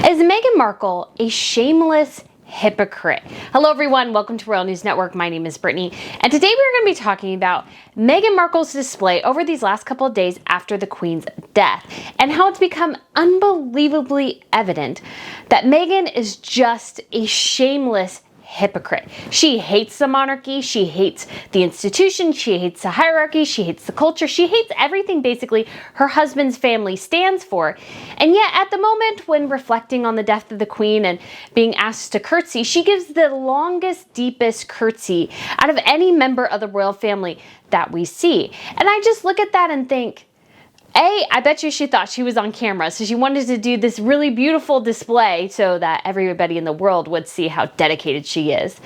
Is Meghan Markle a shameless hypocrite? Hello everyone, welcome to Royal News Network. My name is Brittany, and today we're going to be talking about Meghan Markle's display over these last couple of days after the Queen's death, and how it's become unbelievably evident that Meghan is just a shameless hypocrite. She hates the monarchy, she hates the institution, she hates the hierarchy, she hates the culture, she hates everything basically her husband's family stands for. And yet at the moment when reflecting on the death of the Queen and being asked to curtsey, she gives the longest, deepest curtsey out of any member of the royal family that we see. And I just look at that and think, I bet you she thought she was on camera, so she wanted to do this really beautiful display so that everybody in the world would see how dedicated she is.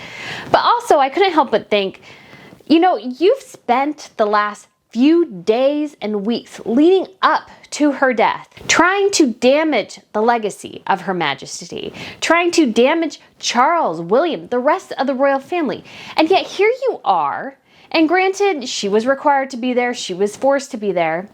But also, I couldn't help but think, you know, you've spent the last few days and weeks leading up to her death trying to damage the legacy of Her Majesty, trying to damage Charles, William, the rest of the royal family. And yet here you are. And granted, she was required to be there, she was forced to be there,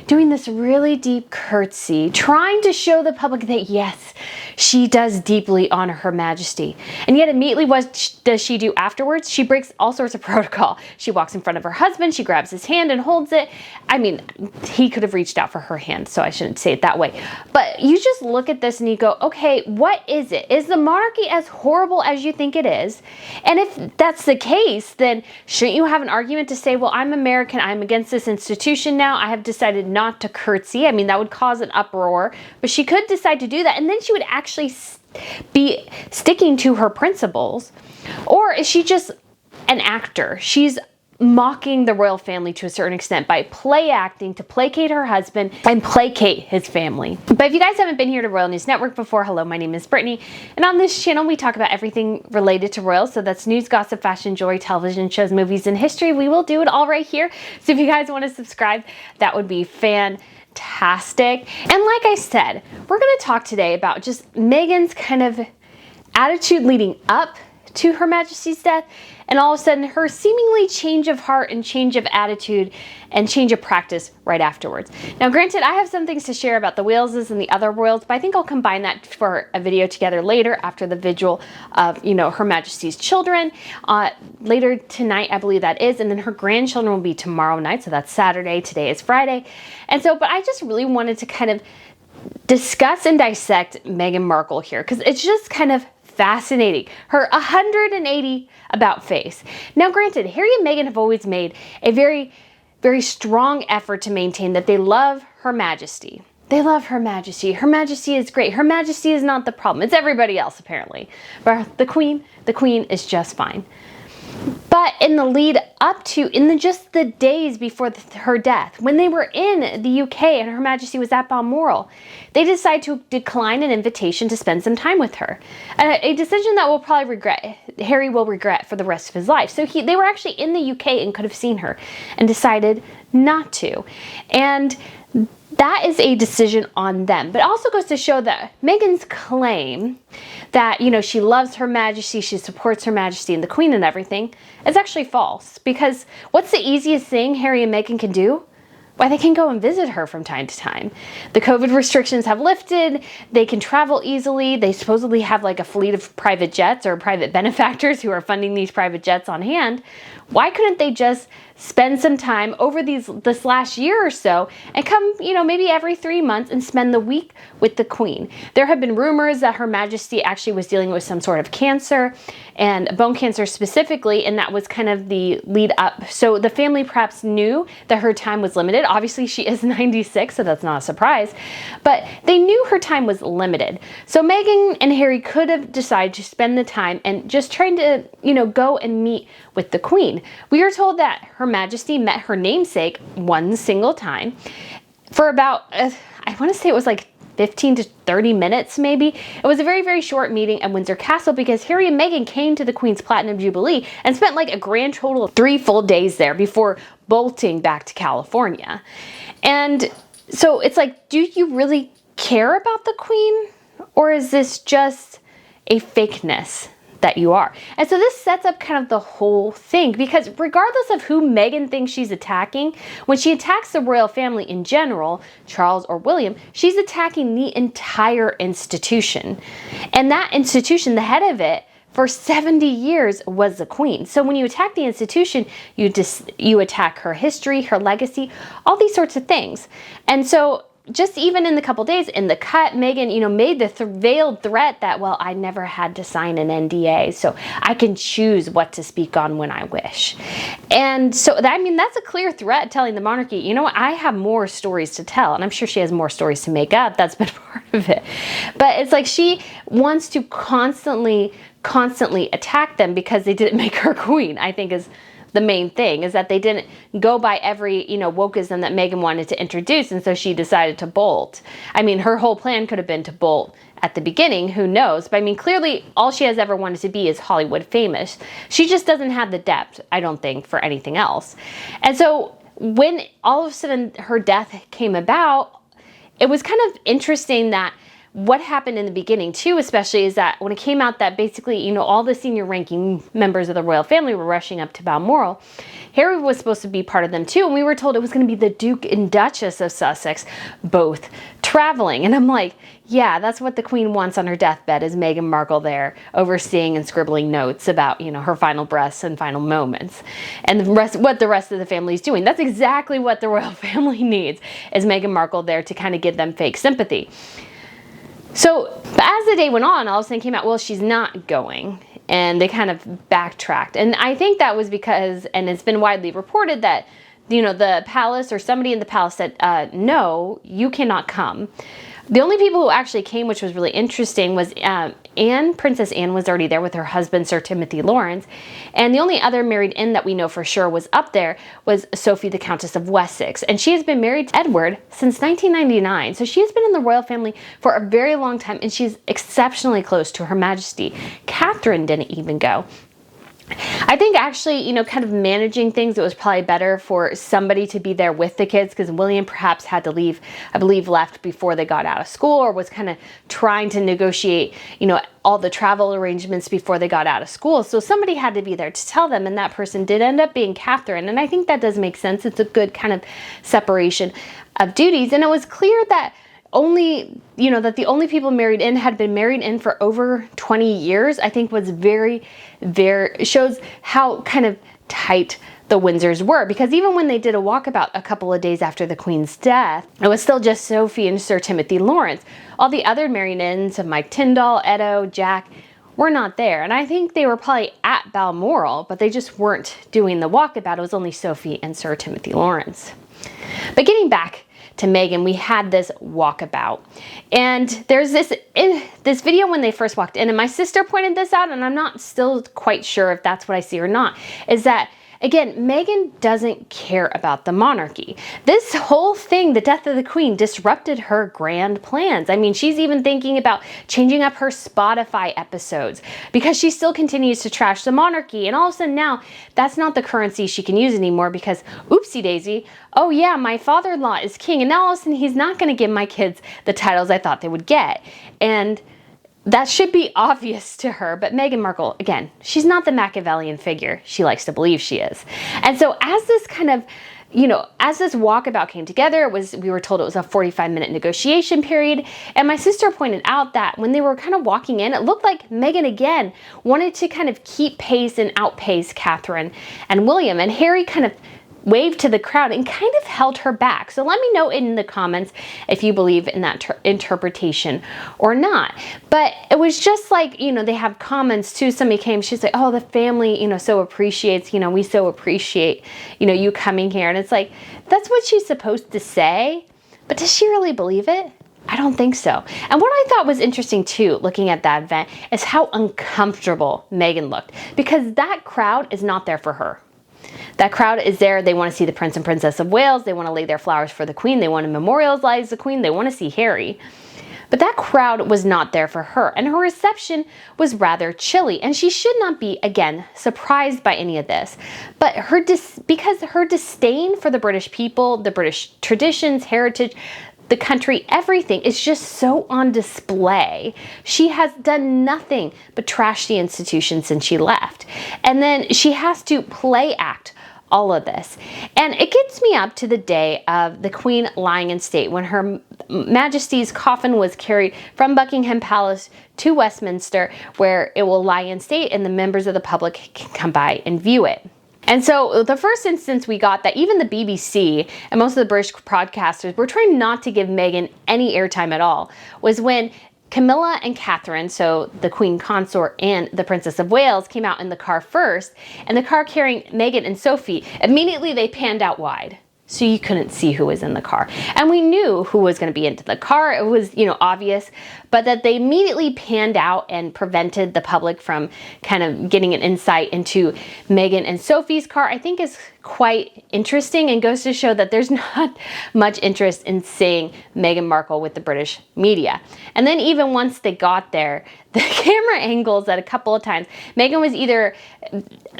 doing this really deep curtsy, trying to show the public that yes, she does deeply honor Her Majesty. And yet immediately what does she do afterwards? She breaks all sorts of protocol. She walks in front of her husband, she grabs his hand and holds it. I mean, he could have reached out for her hand, so I shouldn't say it that way. But you just look at this and you go, okay, what is it? Is the monarchy as horrible as you think it is? And if that's the case, then shouldn't you have an argument to say, well, I'm American, I'm against this institution now, I have decided not to curtsy. I mean, that would cause an uproar, but she could decide to do that, and then she would actually be sticking to her principles. Or is she just an actor? She's mocking the royal family to a certain extent by play acting to placate her husband and placate his family. But if you guys haven't been here to Royal News Network before, hello, my name is Brittany, and on this channel we talk about everything related to royals. So that's news, gossip, fashion, jewelry, television shows, movies, and history. We will do it all right here. So if you guys want to subscribe, that would be fantastic. And like I said, we're going to talk today about just Meghan's kind of attitude leading up to Her Majesty's death, and all of a sudden her seemingly change of heart and change of attitude and change of practice right afterwards. Now granted, I have some things to share about the Waleses and the other royals, but I think I'll combine that for a video together later after the vigil of, you know, Her Majesty's children. Later tonight, I believe that is, and then her grandchildren will be tomorrow night, so that's Saturday, today is Friday. And so, but I just really wanted to kind of discuss and dissect Meghan Markle here, because it's just kind of fascinating. Her 180 about face. Now granted, Harry and Meghan have always made a very, very strong effort to maintain that they love Her Majesty. They love Her Majesty. Her Majesty is great. Her Majesty is not the problem. It's everybody else apparently. But the Queen is just fine. But in the lead up to, just the days before her death, when they were in the UK and Her Majesty was at Balmoral, they decided to decline an invitation to spend some time with her. A decision that will probably Harry will regret for the rest of his life. So they were actually in the UK and could have seen her and decided not to. And that is a decision on them. But it also goes to show that Meghan's claim that, you know, she loves Her Majesty, she supports Her Majesty and the Queen and everything, is actually false. Because what's the easiest thing Harry and Meghan can do? Why, they can go and visit her from time to time. The COVID restrictions have lifted, they can travel easily, they supposedly have like a fleet of private jets or private benefactors who are funding these private jets on hand. Why couldn't they just spend some time over this last year or so and come, you know, maybe every 3 months and spend the week with the Queen? There have been rumors that Her Majesty actually was dealing with some sort of cancer, and bone cancer specifically, and that was kind of the lead up. So the family perhaps knew that her time was limited. Obviously she is 96, so that's not a surprise, but they knew her time was limited. So Meghan and Harry could have decided to spend the time and just trying to, you know, go and meet with the Queen. We are told that Her Majesty met her namesake one single time for about, I want to say it was like 15 to 30 minutes maybe. It was a very, very short meeting at Windsor Castle because Harry and Meghan came to the Queen's Platinum Jubilee and spent like a grand total of 3 full days there before bolting back to California. And so it's like, do you really care about the Queen? Or is this just a fakeness that you are. And so this sets up kind of the whole thing, because regardless of who Meghan thinks she's attacking, when she attacks the royal family in general, Charles or William, she's attacking the entire institution. And that institution, the head of it, for 70 years was the Queen. So when you attack the institution, you attack her history, her legacy, all these sorts of things. And so just even in the couple days in the cut, Meghan, made the veiled threat that, well, I never had to sign an NDA, so I can choose what to speak on when I wish. And so, that's a clear threat telling the monarchy, you know what, I have more stories to tell. And I'm sure she has more stories to make up. That's been part of it. But it's like she wants to constantly attack them because they didn't make her queen, I think is the main thing, is that they didn't go by every, wokeism that Meghan wanted to introduce, and so she decided to bolt. Her whole plan could have been to bolt at the beginning, who knows? But clearly all she has ever wanted to be is Hollywood famous. She just doesn't have the depth, I don't think, for anything else. And so when all of a sudden her death came about, it was kind of interesting that what happened in the beginning too, especially, is that when it came out that basically, all the senior ranking members of the royal family were rushing up to Balmoral, Harry was supposed to be part of them too. And we were told it was going to be the Duke and Duchess of Sussex, both traveling. And I'm like, yeah, that's what the Queen wants on her deathbed, is Meghan Markle there overseeing and scribbling notes about, her final breaths and final moments. And what the rest of the family is doing. That's exactly what the royal family needs, is Meghan Markle there to kind of give them fake sympathy. So as the day went on, all of a sudden came out, well, she's not going. And they kind of backtracked. And I think that was because, and it's been widely reported that, the palace or somebody in the palace said, no, you cannot come. The only people who actually came, which was really interesting, was Anne. Princess Anne was already there with her husband, Sir Timothy Lawrence. And the only other married-in that we know for sure was up there was Sophie, the Countess of Wessex. And she has been married to Edward since 1999. So she has been in the royal family for a very long time, and she's exceptionally close to Her Majesty. Catherine didn't even go. I think actually, kind of managing things, it was probably better for somebody to be there with the kids, because William perhaps had to leave, I believe left before they got out of school, or was kind of trying to negotiate, all the travel arrangements before they got out of school. So somebody had to be there to tell them, and that person did end up being Catherine. And I think that does make sense. It's a good kind of separation of duties. And it was clear that that the only people married in had been married in for over 20 years, I think was very, shows how kind of tight the Windsors were. Because even when they did a walkabout a couple of days after the Queen's death, it was still just Sophie and Sir Timothy Lawrence. All the other married-ins of Mike Tyndall, Edo, Jack, were not there. And I think they were probably at Balmoral, but they just weren't doing the walkabout. It was only Sophie and Sir Timothy Lawrence. But getting back to Meghan, we had this walkabout, and there's this video when they first walked in, and my sister pointed this out, and I'm not still quite sure if that's what I see or not, is that again, Meghan doesn't care about the monarchy. This whole thing, the death of the Queen, disrupted her grand plans. She's even thinking about changing up her Spotify episodes because she still continues to trash the monarchy. And all of a sudden now, that's not the currency she can use anymore because, oopsie daisy, oh yeah, my father-in-law is king. And now all of a sudden he's not going to give my kids the titles I thought they would get. And that should be obvious to her, but Meghan Markle, again, she's not the Machiavellian figure she likes to believe she is. And so as this kind of, as this walkabout came together, we were told it was a 45-minute negotiation period. And my sister pointed out that when they were kind of walking in, it looked like Meghan again wanted to kind of keep pace and outpace Catherine and William. And Harry kind of waved to the crowd and kind of held her back. So let me know in the comments if you believe in that interpretation or not. But it was just like, they have comments too. Somebody came, she's like, oh, the family, so appreciates, we so appreciate, you coming here. And it's like, that's what she's supposed to say. But does she really believe it? I don't think so. And what I thought was interesting too, looking at that event, is how uncomfortable Meghan looked, because that crowd is not there for her. That crowd is there. They want to see the Prince and Princess of Wales. They want to lay their flowers for the Queen. They want to memorialize the Queen. They want to see Harry. But that crowd was not there for her. And her reception was rather chilly. And she should not be, again, surprised by any of this. But because her disdain for the British people, the British traditions, heritage, the country, everything is just so on display. She has done nothing but trash the institution since she left. And then she has to play act all of this. And it gets me up to the day of the Queen lying in state, when Her Majesty's coffin was carried from Buckingham Palace to Westminster, where it will lie in state and the members of the public can come by and view it. And so the first instance we got that even the BBC and most of the British broadcasters were trying not to give Meghan any airtime at all was when Camilla and Catherine, so the Queen Consort and the Princess of Wales, came out in the car first, and the car carrying Meghan and Sophie, immediately they panned out wide, so you couldn't see who was in the car. And we knew who was going to be into the car. It was, obvious, but that they immediately panned out and prevented the public from kind of getting an insight into Meghan and Sophie's car, I think is quite interesting and goes to show that there's not much interest in seeing Meghan Markle with the British media. And then even once they got there, the camera angles at a couple of times, Meghan was either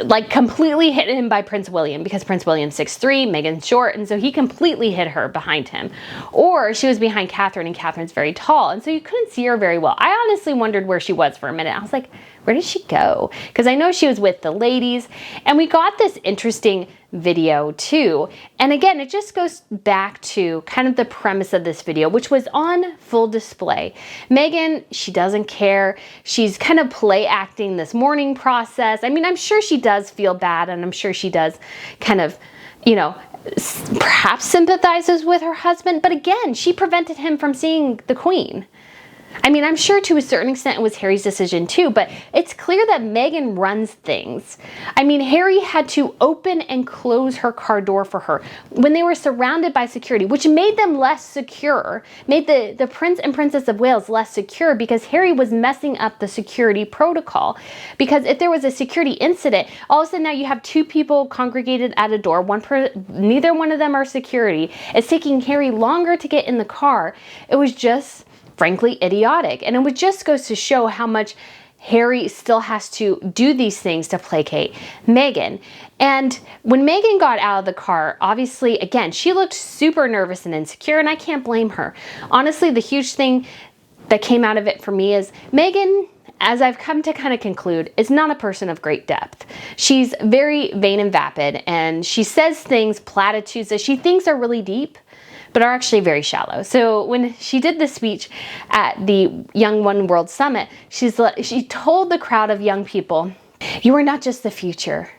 like completely hidden by Prince William, because Prince William's 6'3", Meghan's short, and so he completely hid her behind him. Or she was behind Catherine, and Catherine's very tall, and so you couldn't see her very well. I honestly wondered where she was for a minute. I was like, where did she go? Because I know she was with the ladies, and we got this interesting video too. And again, it just goes back to kind of the premise of this video, which was on full display. Meghan, she doesn't care. She's kind of play acting this mourning process. I mean, I'm sure she does feel bad, and I'm sure she does kind of, perhaps sympathizes with her husband, but again, she prevented him from seeing the Queen. I mean, I'm sure to a certain extent it was Harry's decision too, but it's clear that Meghan runs things. I mean, Harry had to open and close her car door for her when they were surrounded by security, which made them less secure, made the Prince and Princess of Wales less secure, because Harry was messing up the security protocol. Because if there was a security incident, all of a sudden now you have two people congregated at a door, neither one of them are security. It's taking Harry longer to get in the car. It was just frankly idiotic. And it just goes to show how much Harry still has to do these things to placate Meghan. And when Meghan got out of the car, obviously, again, she looked super nervous and insecure, and I can't blame her. Honestly, the huge thing that came out of it for me is Meghan, as I've come to kind of conclude, is not a person of great depth. She's very vain and vapid, and she says things, platitudes that she thinks are really deep, but are actually very shallow. So when she did the speech at the Young One World Summit, she told the crowd of young people, "You are not just the future,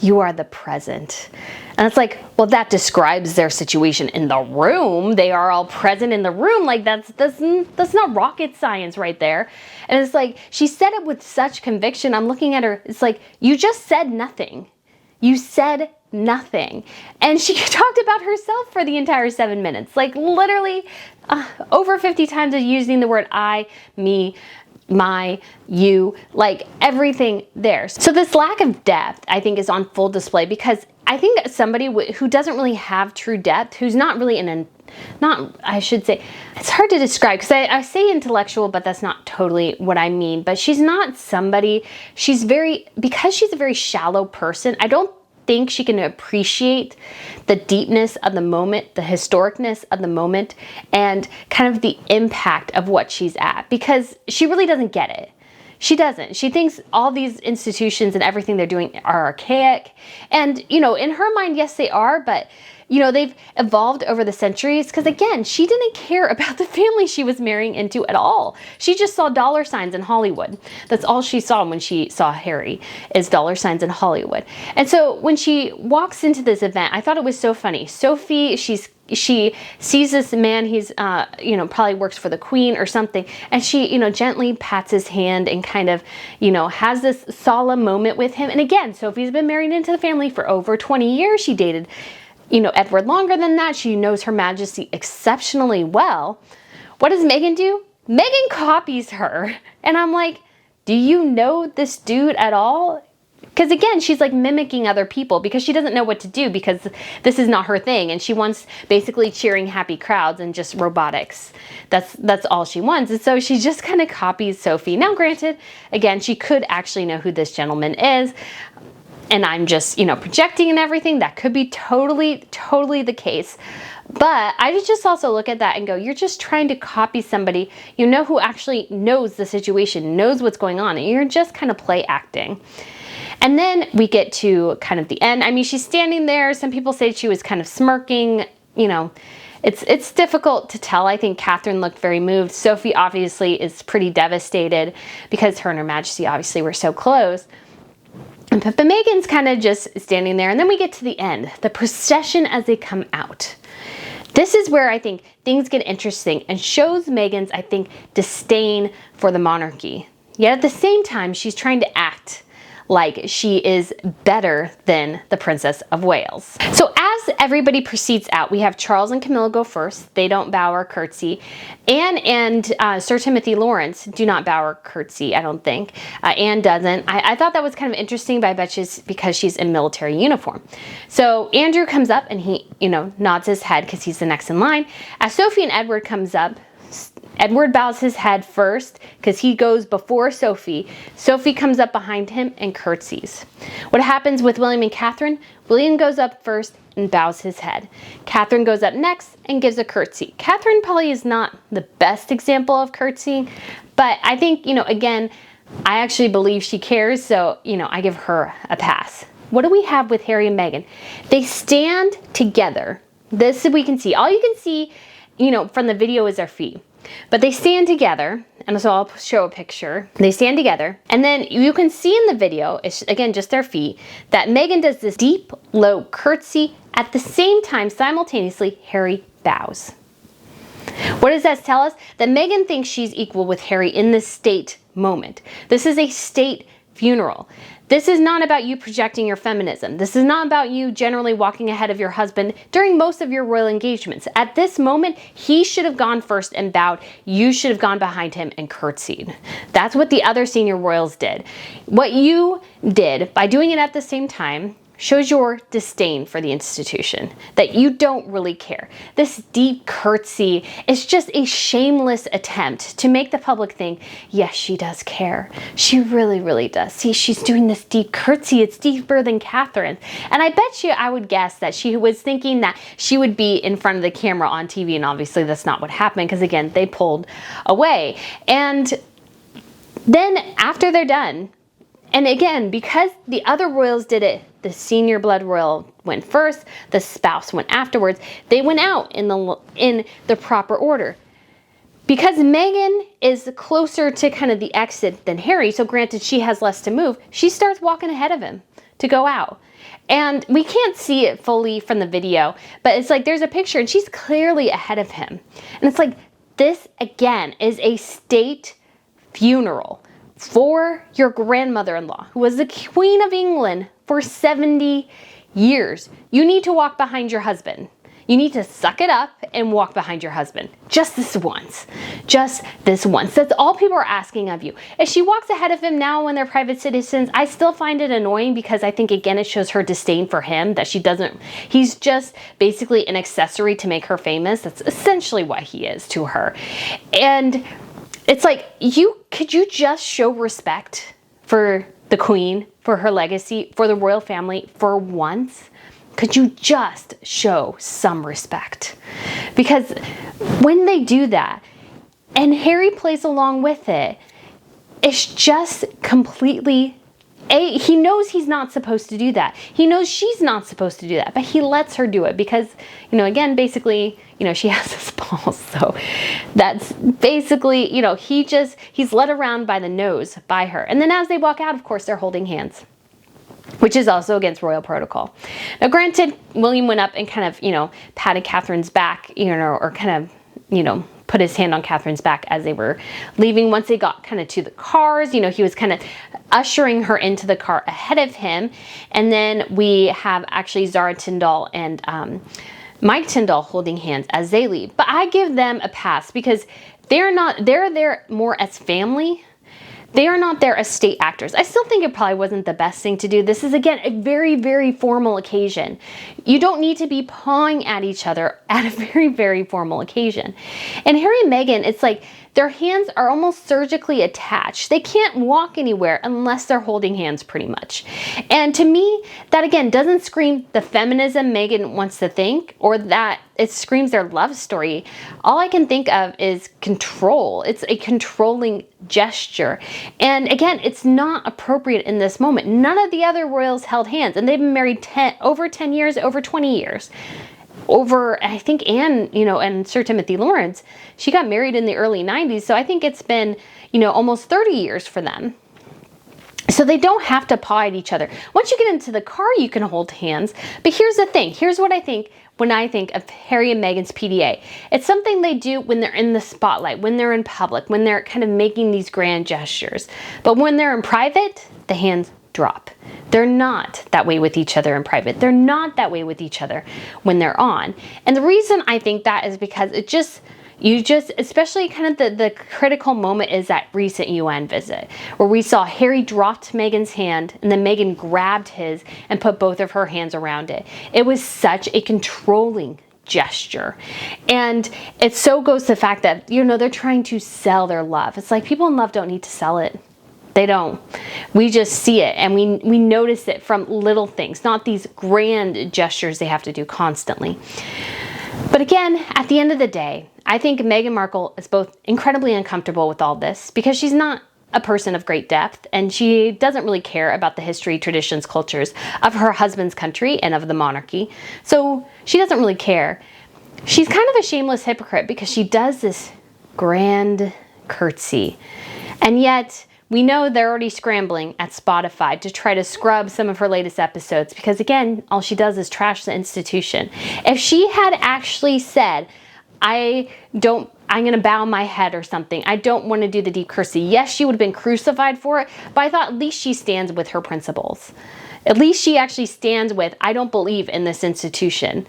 you are the present." And it's like, well, that describes their situation in the room. They are all present in the room. Like that's not rocket science right there. And it's like, she said it with such conviction. I'm looking at her, it's like, you just said nothing. You said nothing. And she talked about herself for the entire 7 minutes, like literally over 50 times of using the word I, me, my, you, like everything there. So this lack of depth, I think, is on full display, because I think somebody who doesn't really have true depth, who's not really I should say, it's hard to describe, because I say intellectual, but that's not totally what I mean. But she's not somebody, because she's a very shallow person, I don't think she can appreciate the deepness of the moment, the historicness of the moment, and kind of the impact of what she's at, because she really doesn't get it. She doesn't. She thinks all these institutions and everything they're doing are archaic. And, in her mind, yes, they are, but they've evolved over the centuries, because again, she didn't care about the family she was marrying into at all. She just saw dollar signs in Hollywood. That's all she saw when she saw Harry, is dollar signs in Hollywood. And so when she walks into this event, I thought it was so funny. Sophie, she sees this man, he's, probably works for the Queen or something, and she, gently pats his hand and kind of, has this solemn moment with him. And again, Sophie's been married into the family for over 20 years. She dated Edward longer than that. She knows Her Majesty exceptionally well. What does Meghan do? Meghan copies her. And I'm like, do you know this dude at all? Because again, she's like mimicking other people, because she doesn't know what to do, because this is not her thing. And she wants basically cheering happy crowds and just robotics. That's all she wants. And so she just kind of copies Sophie. Now granted, again, she could actually know who this gentleman is. and I'm just, projecting and everything. That could be totally the case. But I just also look at that and go, you're just trying to copy somebody, who actually knows the situation, knows what's going on, and you're just kind of play acting. And then we get to kind of the end. I mean, she's standing there. Some people say she was kind of smirking, It's difficult to tell. I think Catherine looked very moved. Sophie obviously is pretty devastated because her and Her Majesty obviously were so close. But Meghan's kind of just standing there. And then we get to the end, the procession as they come out. This is where I think things get interesting and shows Meghan's, I think, disdain for the monarchy. Yet at the same time, she's trying to act like she is better than the Princess of Wales. So as everybody proceeds out, we have Charles and Camilla go first. They don't bow or curtsy. Anne and Sir Timothy Lawrence do not bow or curtsy, I don't think. Anne doesn't. I thought that was kind of interesting, but I bet it's because she's in military uniform. So Andrew comes up and he, nods his head because he's the next in line. As Sophie and Edward comes up, Edward bows his head first because he goes before Sophie. Sophie comes up behind him and curtsies. What happens with William and Catherine? William goes up first and bows his head. Catherine goes up next and gives a curtsy. Catherine probably is not the best example of curtsying, but I think, again, I actually believe she cares, so, I give her a pass. What do we have with Harry and Meghan? They stand together. This we can see. All you can see, from the video is their feet. But they stand together, and so I'll show a picture. They stand together, and then you can see in the video, it's again just their feet, that Meghan does this deep, low curtsy. At the same time, simultaneously, Harry bows. What does that tell us? That Meghan thinks she's equal with Harry in this state moment. This is a state funeral. This is not about you projecting your feminism. This is not about you generally walking ahead of your husband during most of your royal engagements. At this moment, he should have gone first and bowed. You should have gone behind him and curtsied. That's what the other senior royals did. What you did by doing it at the same time shows your disdain for the institution, that you don't really care. This deep curtsy is just a shameless attempt to make the public think, yes, she does care. She really does. See, she's doing this deep curtsy. It's deeper than Catherine. And I bet you, I would guess that she was thinking that she would be in front of the camera on TV, and obviously that's not what happened because, again, they pulled away. And then after they're done, and again, because the other royals did it, the senior blood royal went first, the spouse went afterwards, they went out in the proper order. Because Meghan is closer to kind of the exit than Harry, so granted she has less to move, she starts walking ahead of him to go out. And we can't see it fully from the video, but it's like there's a picture and she's clearly ahead of him. And it's like, this again is a state funeral for your grandmother-in-law, who was the Queen of England for 70 years. You need to walk behind your husband. You need to suck it up and walk behind your husband. Just this once. Just this once. That's all people are asking of you. If she walks ahead of him now when they're private citizens, I still find it annoying because I think, again, it shows her disdain for him, that she doesn't, he's just basically an accessory to make her famous. That's essentially what he is to her. And it's like, could you just show respect for the Queen, for her legacy, for the royal family for once? Could you just show some respect? Because when they do that, and Harry plays along with it, it's just completely, he knows he's not supposed to do that. He knows she's not supposed to do that, but he lets her do it because, again, basically, she has this ball. So that's basically, he's led around by the nose by her. And then as they walk out, of course, they're holding hands, which is also against royal protocol. Now, granted, William went up and kind of, patted Catherine's back, or kind of, put his hand on Catherine's back as they were leaving. Once they got kind of to the cars, he was kind of ushering her into the car ahead of him. And then we have actually Zara Tindall and Mike Tindall holding hands as they leave. But I give them a pass because they're there more as family. They are not there as state actors. I still think it probably wasn't the best thing to do. This is, again, a very formal occasion. You don't need to be pawing at each other at a very formal occasion. And Harry and Meghan, it's like their hands are almost surgically attached. They can't walk anywhere unless they're holding hands, pretty much. And to me, that again doesn't scream the feminism Meghan wants to think, or that it screams their love story. All I can think of is control. It's a controlling gesture. And again, it's not appropriate in this moment. None of the other royals held hands, and they've been married over 10 years, over 20 years. Over, I think, Anne, and Sir Timothy Lawrence, she got married in the early 90s. So I think it's been, almost 30 years for them. So they don't have to paw at each other. Once you get into the car, you can hold hands. But here's the thing. Here's what I think when I think of Harry and Meghan's PDA. It's something they do when they're in the spotlight, when they're in public, when they're kind of making these grand gestures. But when they're in private, the hands drop. They're not that way with each other in private. They're not that way with each other when they're on. And the reason I think that is because especially kind of the critical moment is that recent UN visit where we saw Harry dropped Meghan's hand and then Meghan grabbed his and put both of her hands around it. It was such a controlling gesture. And it so goes to the fact that, they're trying to sell their love. It's like people in love don't need to sell it. They don't. We just see it and we notice it from little things, not these grand gestures they have to do constantly. But again, at the end of the day, I think Meghan Markle is both incredibly uncomfortable with all this because she's not a person of great depth and she doesn't really care about the history, traditions, cultures of her husband's country and of the monarchy. So she doesn't really care. She's kind of a shameless hypocrite because she does this grand curtsey. And yet we know they're already scrambling at Spotify to try to scrub some of her latest episodes because, again, all she does is trash the institution. If she had actually said, I'm going to bow my head or something, I don't want to do the deep curtsey, yes, she would have been crucified for it, but I thought at least she stands with her principles. At least she actually stands with, I don't believe in this institution.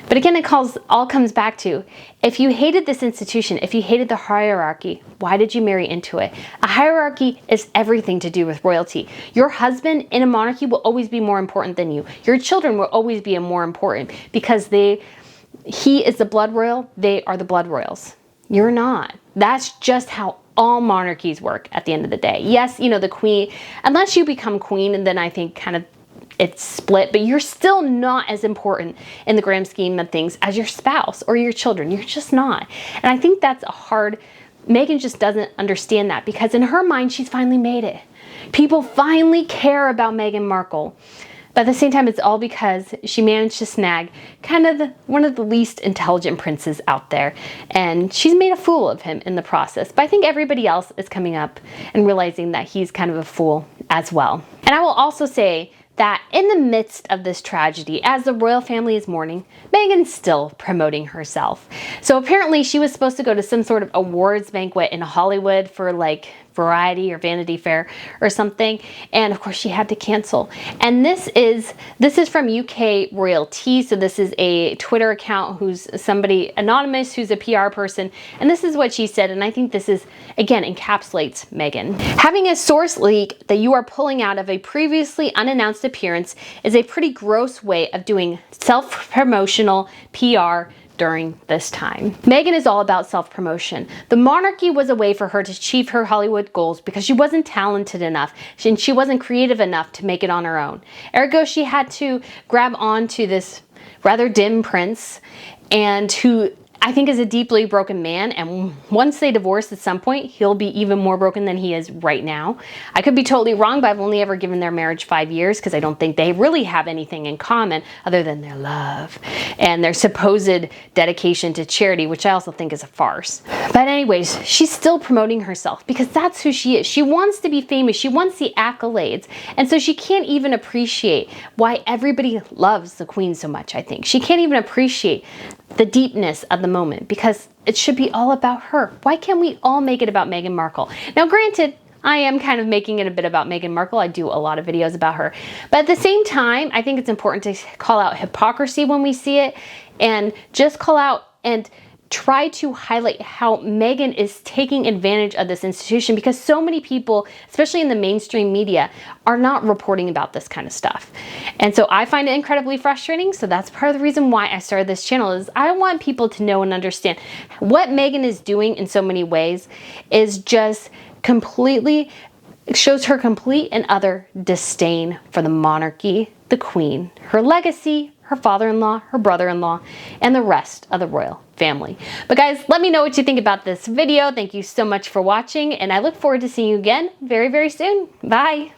But again, all comes back to, if you hated this institution, if you hated the hierarchy, why did you marry into it? A hierarchy is everything to do with royalty. Your husband in a monarchy will always be more important than you. Your children will always be more important because he is the blood royal, they are the blood royals. You're not. That's just how all monarchies work at the end of the day. Yes, the queen, unless you become queen, and then I think kind of it's split, but you're still not as important in the grand scheme of things as your spouse or your children. You're just not. And I think that's Meghan just doesn't understand that because in her mind, she's finally made it. People finally care about Meghan Markle. But at the same time, it's all because she managed to snag kind of one of the least intelligent princes out there. And she's made a fool of him in the process. But I think everybody else is coming up and realizing that he's kind of a fool as well. And I will also say that in the midst of this tragedy, as the royal family is mourning, Meghan's still promoting herself. So apparently she was supposed to go to some sort of awards banquet in Hollywood for like Variety or Vanity Fair or something, and of course she had to cancel. And this is from UK Royalty, so this is a Twitter account who's somebody anonymous who's a PR person, and this is what she said, and I think this is, again, encapsulates Meghan. Having a source leak that you are pulling out of a previously unannounced appearance is a pretty gross way of doing self-promotional PR during this time. Meghan is all about self-promotion. The monarchy was a way for her to achieve her Hollywood goals because she wasn't talented enough and she wasn't creative enough to make it on her own. Ergo, she had to grab onto this rather dim prince, and who I think is a deeply broken man, and once they divorce at some point, he'll be even more broken than he is right now. I could be totally wrong, but I've only ever given their marriage 5 years because I don't think they really have anything in common other than their love and their supposed dedication to charity, which I also think is a farce. But anyways, she's still promoting herself because that's who she is. She wants to be famous. She wants the accolades. And so she can't even appreciate why everybody loves the queen so much, I think. She can't even appreciate the deepness of the moment because it should be all about her. Why can't we all make it about Meghan Markle? Now, granted, I am kind of making it a bit about Meghan Markle. I do a lot of videos about her. But at the same time, I think it's important to call out hypocrisy when we see it and just call out and try to highlight how Meghan is taking advantage of this institution, because so many people, especially in the mainstream media, are not reporting about this kind of stuff. And so I find it incredibly frustrating. So that's part of the reason why I started this channel, is I want people to know and understand what Meghan is doing in so many ways is just completely, it shows her complete and utter disdain for the monarchy, the queen, her legacy, her father-in-law, her brother-in-law, and the rest of the royal family. But guys, let me know what you think about this video. Thank you so much for watching, and I look forward to seeing you again very, very soon. Bye.